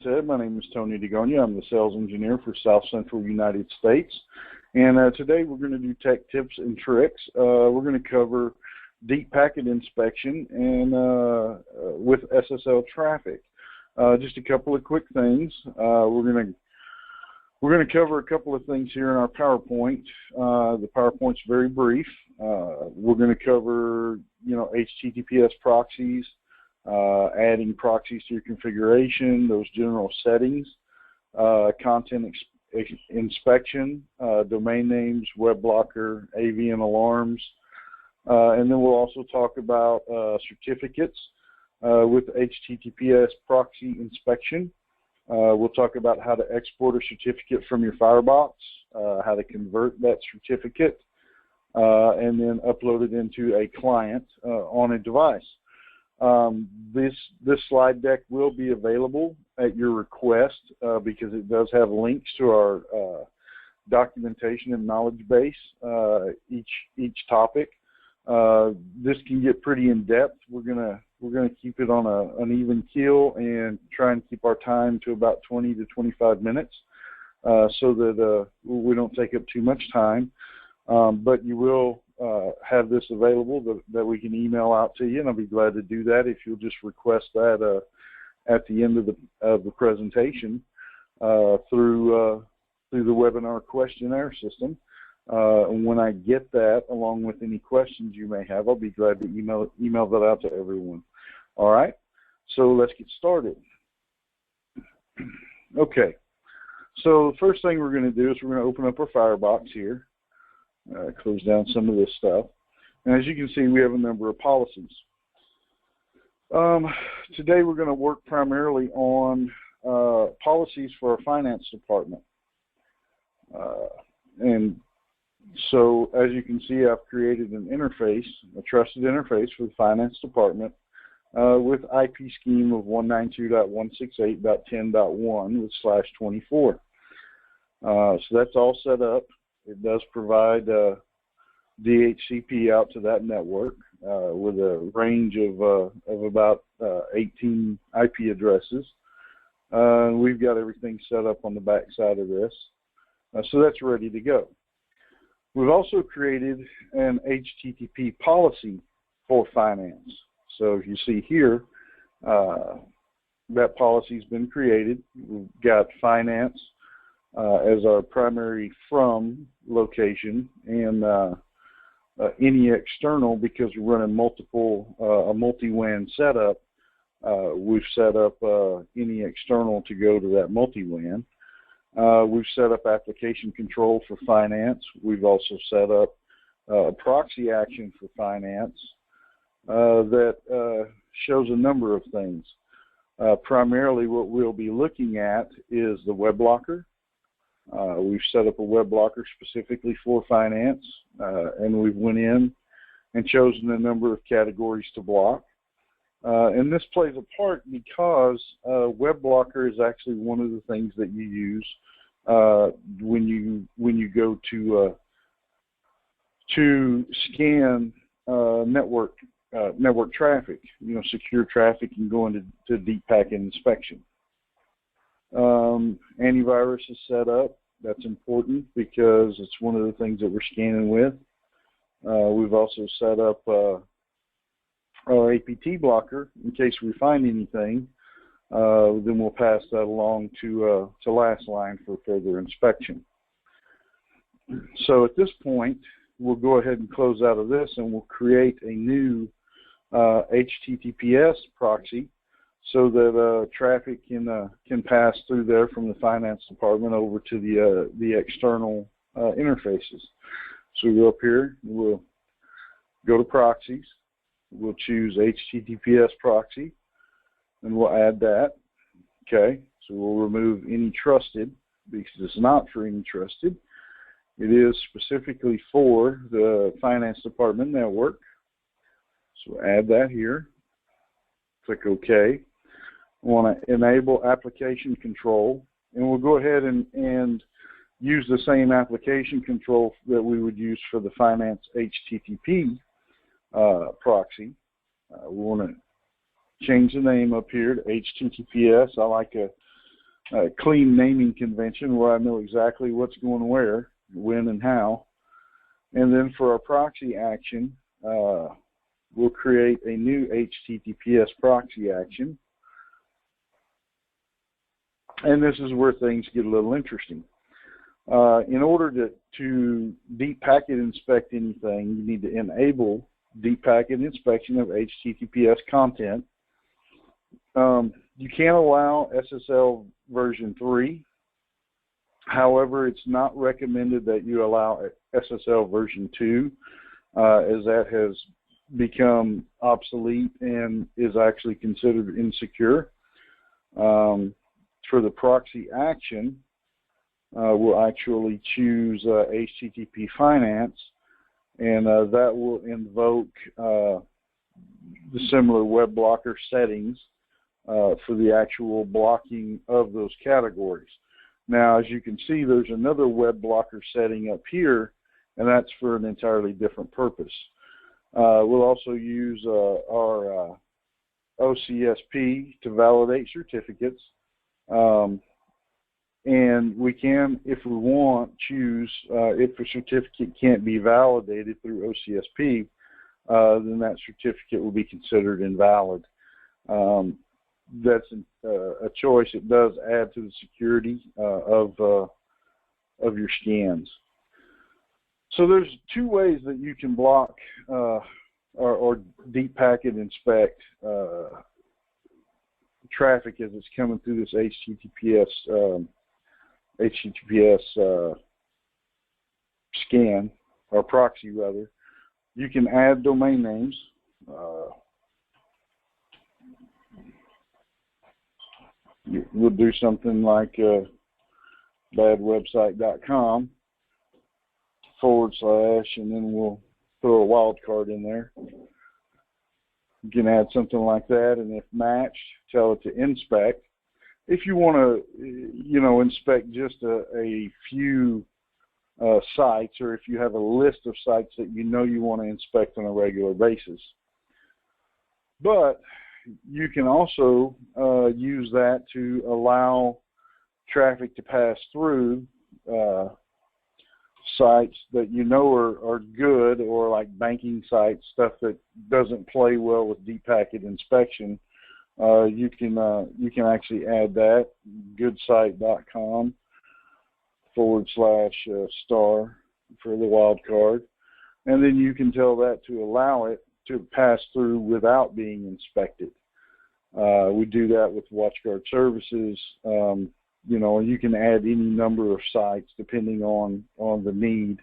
My name is Tony DeGonia. I'm the sales engineer for South Central United States. And today we're going to do tech tips and tricks. We're going to cover deep packet inspection and with SSL traffic. Just a couple of quick things. We're going to cover a couple of things here in our PowerPoint. The PowerPoint's very brief. We're going to cover, HTTPS proxies, adding proxies to your configuration, those general settings, content inspection, domain names, web blocker, AV and alarms, and then we'll also talk about certificates with HTTPS proxy inspection. We'll talk about how to export a certificate from your firebox, how to convert that certificate, and then upload it into a client on a device. This slide deck will be available at your request because it does have links to our documentation and knowledge base, each topic. This can get pretty in depth. We're gonna keep it on an even keel and try and keep our time to about 20 to 25 minutes so that we don't take up too much time. But you will have this available that we can email out to you, and I'll be glad to do that if you'll just request that at the end of the presentation through the webinar questionnaire system. And when I get that, along with any questions you may have, I'll be glad to email that out to everyone. All right, so let's get started. Okay, so the first thing we're going to do is we're going to open up our firebox here. Close down some of this stuff. And as you can see, we have a number of policies. Today we're going to work primarily on policies for our finance department. And so as you can see, I've created an interface, a trusted interface for the finance department with IP scheme of 192.168.10.1 with /24. So that's all set up. It does provide DHCP out to that network with a range of about 18 IP addresses. We've got everything set up on the back side of this. So that's ready to go. We've also created an HTTP policy for finance. So if you see here, that policy's been created. We've got finance as our primary from location, and any external, because we're running a multi-WAN setup, we've set up any external to go to that multi-WAN. We've set up application control for finance. We've also set up a proxy action for finance that shows a number of things. Primarily what we'll be looking at is the web blocker. We've set up a web blocker specifically for finance, and we've went in and chosen a number of categories to block. And this plays a part because web blocker is actually one of the things that you use when you go to scan network traffic, secure traffic, and go into deep packet inspection. Antivirus is set up. That's important because it's one of the things that we're scanning with. We've also set up our APT blocker in case we find anything. Then we'll pass that along to last line for further inspection. So at this point, we'll go ahead and close out of this, and we'll create a new HTTPS proxy so that traffic can pass through there from the finance department over to the external interfaces. So we go up here, we'll go to proxies, we'll choose HTTPS proxy, and we'll add that. Okay, so we'll remove any trusted because it's not for any trusted. It is specifically for the finance department network. So we'll add that here. Click OK. We want to enable application control, and we'll go ahead and use the same application control that we would use for the finance HTTP proxy. We want to change the name up here to HTTPS. I like a clean naming convention where I know exactly what's going where, when, and how. And then for our proxy action, we'll create a new HTTPS proxy action. And this is where things get a little interesting. In order to deep packet inspect anything, you need to enable deep packet inspection of HTTPS content. You can allow SSL version 3. However, it's not recommended that you allow SSL version 2, as that has become obsolete and is actually considered insecure. For the proxy action, we'll actually choose HTTP Finance, and that will invoke the similar web blocker settings for the actual blocking of those categories. Now, as you can see, there's another web blocker setting up here, and that's for an entirely different purpose. We'll also use our OCSP to validate certificates. And we can, if we want, choose if a certificate can't be validated through OCSP, then that certificate will be considered invalid. That's a choice. It does add to the security of your scans. So there's two ways that you can block or deep packet inspect traffic as it's coming through this HTTPS scan, or proxy rather. You can add domain names. We'll do something like badwebsite.com / and then we'll throw a wildcard in there. You can add something like that, and if matched, tell it to inspect. If you want to, inspect just a few sites, or if you have a list of sites that you want to inspect on a regular basis. But you can also use that to allow traffic to pass through sites that are good, or like banking sites, stuff that doesn't play well with deep packet inspection. You can actually add that, goodsite.com / star for the wildcard, and then you can tell that to allow it to pass through without being inspected. We do that with WatchGuard services. You can add any number of sites depending on the need.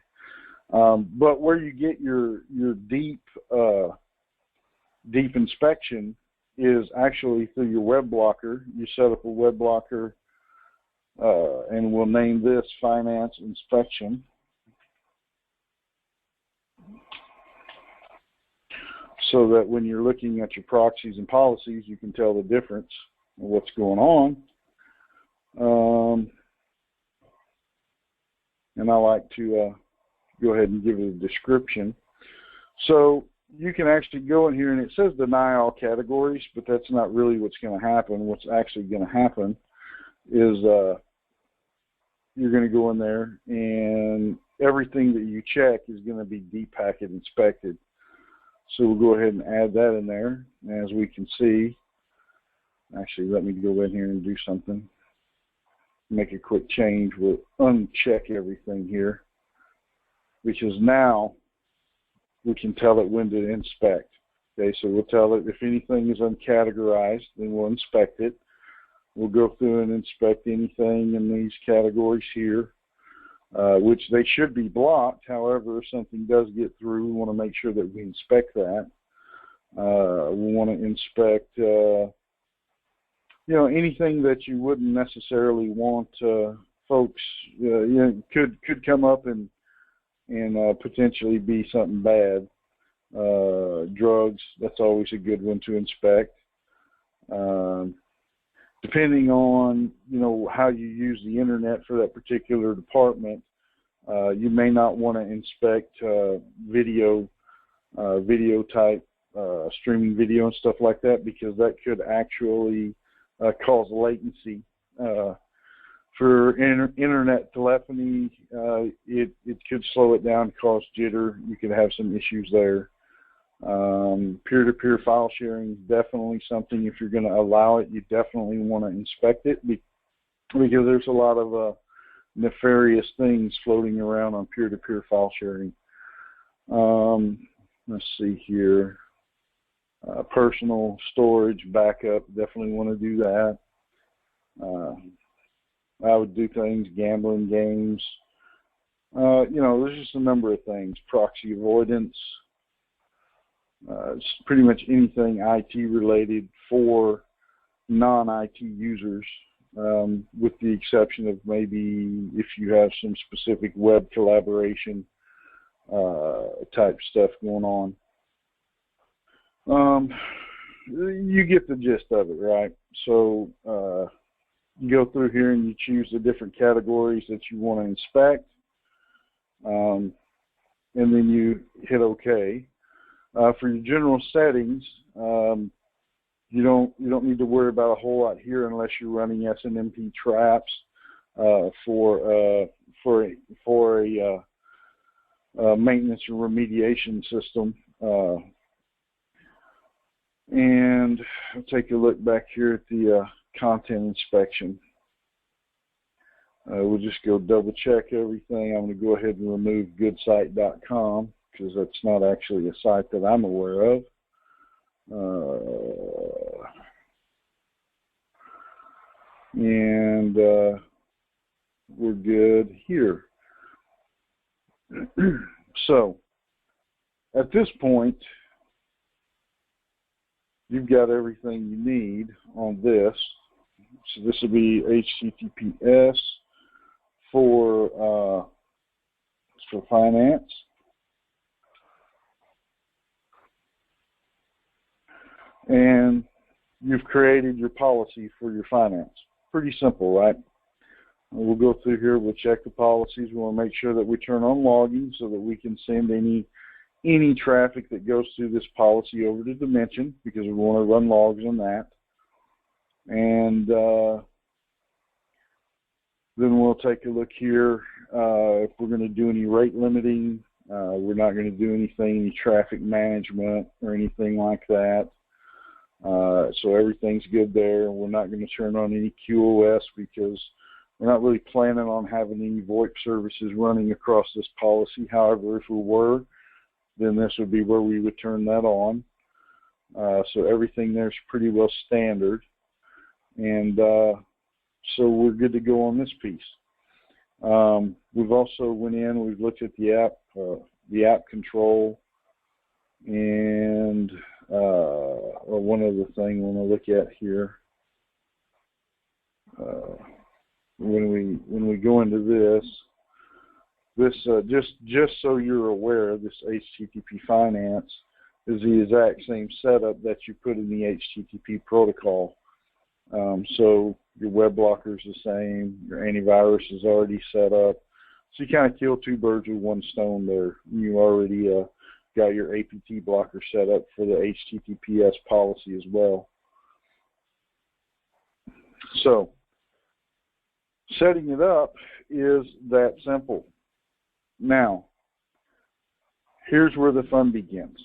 But where you get your deep inspection is actually through your web blocker. You set up a web blocker, and we'll name this Finance Inspection. So that when you're looking at your proxies and policies, you can tell the difference of what's going on. And I like to go ahead and give it a description. So you can actually go in here, and it says deny all categories, but that's not really what's going to happen. What's actually going to happen is you're going to go in there, and everything that you check is going to be deep packet inspected. So we'll go ahead and add that in there. As we can see, actually, let me go in here and do something. Make a quick change. We'll uncheck everything here, because now we can tell it when to inspect. Okay, so we'll tell it if anything is uncategorized, then we'll inspect it. We'll go through and inspect anything in these categories here, which they should be blocked. However, if something does get through, we want to make sure that we inspect that. We want to inspect, anything that you wouldn't necessarily want folks, could come up and potentially be something bad. Drugs, that's always a good one to inspect. Depending on, how you use the internet for that particular department, you may not want to inspect video type, streaming video and stuff like that, because that could actually cause latency For internet telephony, it could slow it down, cause jitter. You could have some issues there. Peer-to-peer file sharing is definitely something. If you're going to allow it, you definitely want to inspect it because there's a lot of nefarious things floating around on peer-to-peer file sharing. Let's see here. Personal storage backup, definitely want to do that. I would do things, gambling games. There's just a number of things. Proxy avoidance. It's pretty much anything IT related for non-IT users, with the exception of maybe if you have some specific web collaboration type stuff going on. You get the gist of it, right? So you go through here and you choose the different categories that you want to inspect, and then you hit OK. For your general settings, you don't need to worry about a whole lot here unless you're running SNMP traps for a maintenance and remediation system. And I'll take a look back here at the content inspection. We'll just go double check everything. I'm going to go ahead and remove goodsite.com because that's not actually a site that I'm aware of. And we're good here. So at this point, you've got everything you need on this. So this will be HTTPS for finance. And you've created your policy for your finance. Pretty simple, right? We'll go through here, we'll check the policies, we want to make sure that we turn on logging so that we can send any traffic that goes through this policy over to Dimension, because we want to run logs on that. And then we'll take a look here. If we're going to do any rate limiting, we're not going to do any traffic management or anything like that. So everything's good there. We're not going to turn on any QoS because we're not really planning on having any VoIP services running across this policy. However, if we were, then this would be where we would turn that on. So everything there is pretty well standard. And so we're good to go on this piece. We've also went in, we've looked at the app control, and one other thing I want to look at here. When we go into this just so you're aware, this HTTP Finance is the exact same setup that you put in the HTTP protocol. So your web blocker is the same, your antivirus is already set up. So you kind of kill two birds with one stone there. You already got your APT blocker set up for the HTTPS policy as well. So setting it up is that simple. Now, here's where the fun begins.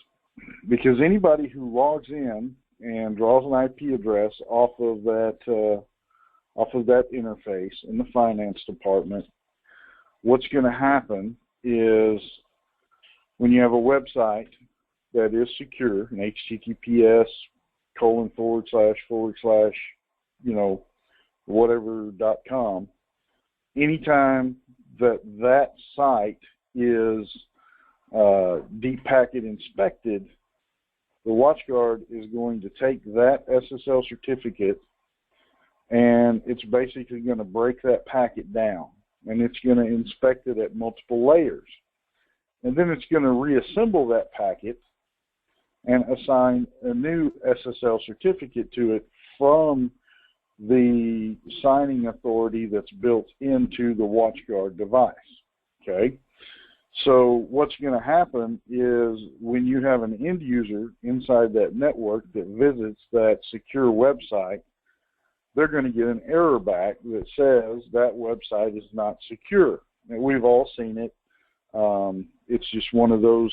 Because anybody who logs in and draws an IP address off of that interface in the finance department, what's going to happen is when you have a website that is secure, an HTTPS / whatever.com, anytime that site is deep packet inspected, the WatchGuard is going to take that SSL certificate and it's basically going to break that packet down, and it's going to inspect it at multiple layers. And then it's going to reassemble that packet and assign a new SSL certificate to it from the signing authority that's built into the WatchGuard device. Okay? So what's going to happen is when you have an end user inside that network that visits that secure website, they're going to get an error back that says that website is not secure. And we've all seen it. It's just one of those,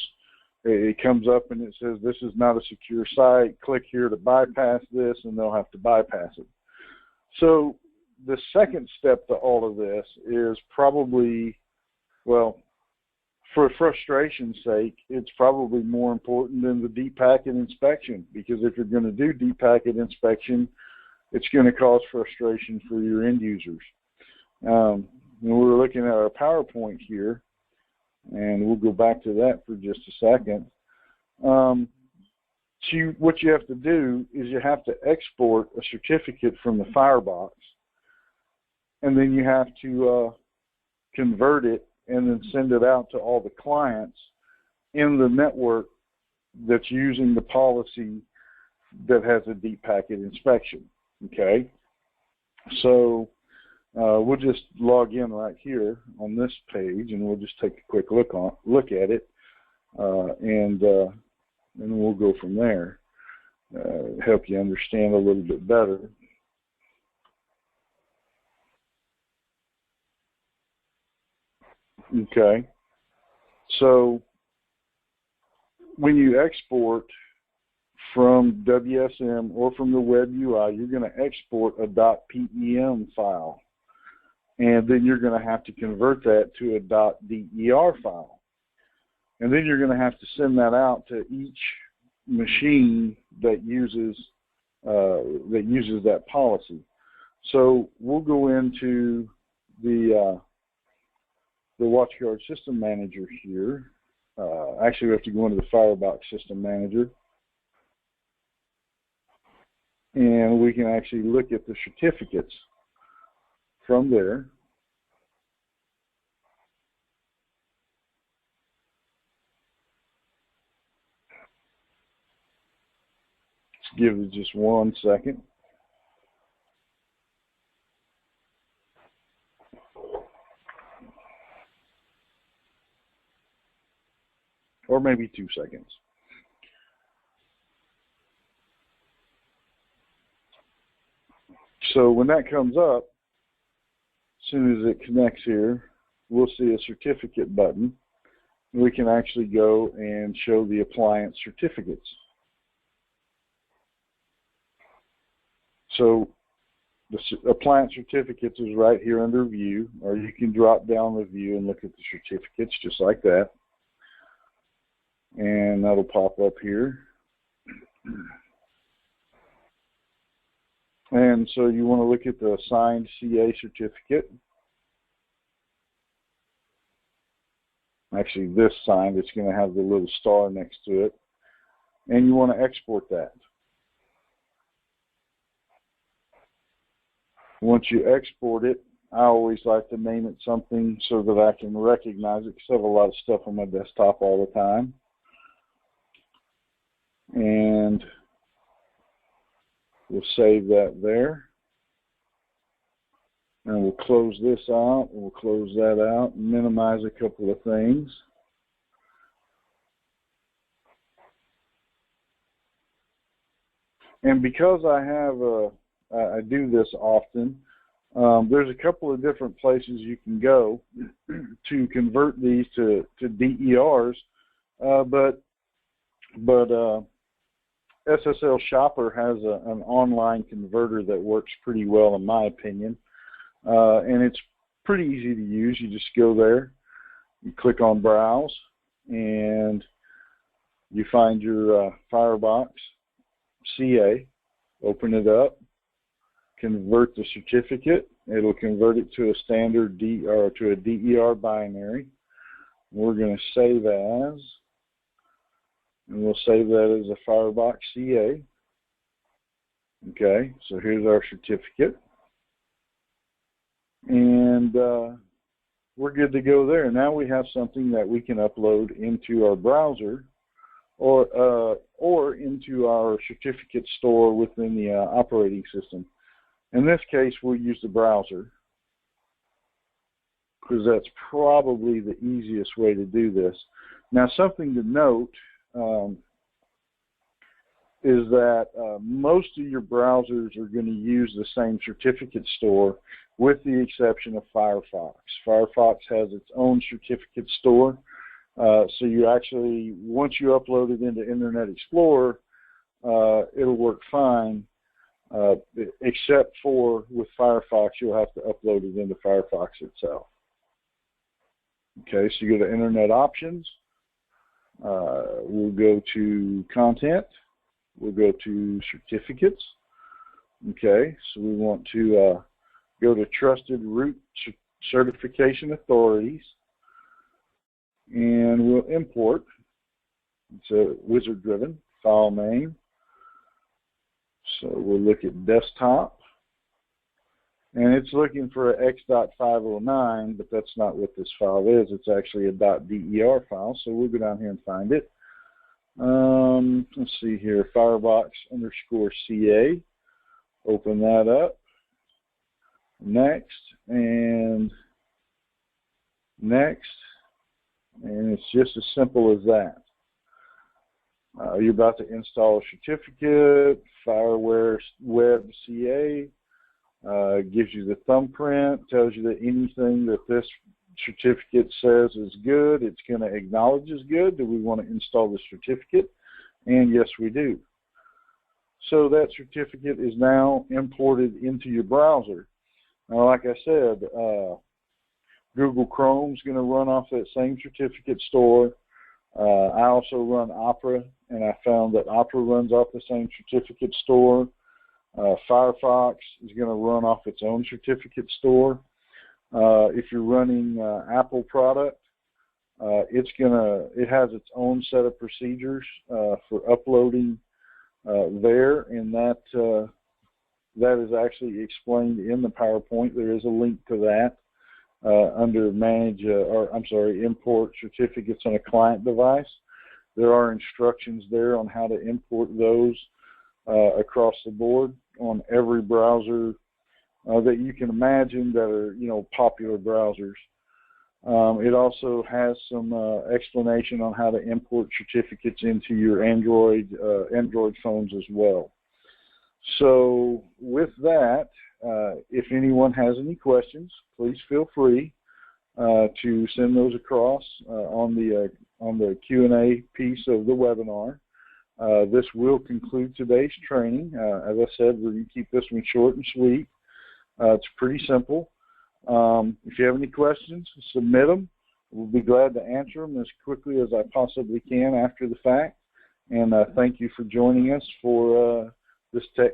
it comes up and it says, this is not a secure site. Click here to bypass this, and they'll have to bypass it. So the second step to all of this is probably, well, for frustration's sake, it's probably more important than the deep packet inspection, because if you're going to do deep packet inspection, it's going to cause frustration for your end users. And we're looking at our PowerPoint here, and we'll go back to that for just a second. What you have to do is you have to export a certificate from the Firebox, and then you have to convert it and then send it out to all the clients in the network that's using the policy that has a deep packet inspection. Okay, so we'll just log in right here on this page, and we'll just take a quick look at it, and we'll go from there. Help you understand a little bit better. Okay, so when you export from WSM or from the web UI, you're going to export a .pem file, and then you're going to have to convert that to a .der file, and then you're going to have to send that out to each machine that uses that policy. So we'll go into the WatchGuard System Manager here. Actually, we have to go into the Firebox System Manager, and we can actually look at the certificates from there. Let's give it just 1 second. Or maybe 2 seconds. So when that comes up, as soon as it connects here, we'll see a certificate button. We can actually go and show the appliance certificates. So the appliance certificates is right here under View, or you can drop down the view and look at the certificates just like that. And that'll pop up here. And so you want to look at the assigned CA certificate. Actually, this signed, it's going to have the little star next to it. And you want to export that. Once you export it, I always like to name it something so that I can recognize it, because I have a lot of stuff on my desktop all the time. And we'll save that there. And we'll close this out, and we'll close that out, and minimize a couple of things. And because I do this often, there's a couple of different places you can go to convert these to DERs, but SSL Shopper has an online converter that works pretty well, in my opinion, and it's pretty easy to use. You just go there, you click on Browse, and you find your Firebox CA, open it up, convert the certificate. It'll convert it to a standard to a DER binary. We're going to save as. And we'll save that as a Firebox CA. Okay, so here's our certificate. And we're good to go there. Now we have something that we can upload into our browser or into our certificate store within the operating system. In this case, we'll use the browser, because that's probably the easiest way to do this. Now, something to note, is that most of your browsers are going to use the same certificate store, with the exception of Firefox. Firefox has its own certificate store, so you actually, once you upload it into Internet Explorer, it'll work fine, except for with Firefox, you'll have to upload it into Firefox itself. Okay, so you go to Internet Options. We'll go to Content. We'll go to Certificates. Okay, so we want to go to Trusted Root Certification Authorities, and we'll import. It's a wizard-driven file name. So we'll look at Desktop, and it's looking for an x.509, but that's not what this file is. It's actually a .der file, so we'll go down here and find it. Let's see here, Firebox_CA. Open that up. Next, and next, and it's just as simple as that. You're about to install a certificate. Fireware Web CA gives you the thumbprint, tells you that anything that this certificate says is good, it's going to acknowledge is good. Do we want to install the certificate? And yes, we do. So that certificate is now imported into your browser. Now, like I said, Google Chrome is going to run off that same certificate store. I also run Opera, and I found that Opera runs off the same certificate store. Firefox is going to run off its own certificate store. If you're running Apple product, it has its own set of procedures for uploading there, and that is actually explained in the PowerPoint. There is a link to that under import certificates on a client device. There are instructions there on how to import those across the board on every browser that you can imagine that are, popular browsers. It also has some explanation on how to import certificates into your Android phones as well. So with that, if anyone has any questions, please feel free to send those across on the Q&A piece of the webinar. This will conclude today's training. As I said, we're going to keep this one short and sweet. It's pretty simple. If you have any questions, submit them. We'll be glad to answer them as quickly as I possibly can after the fact. And thank you for joining us for this tech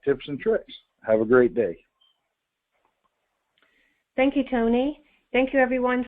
tips and tricks. Have a great day. Thank you, Tony. Thank you, everyone.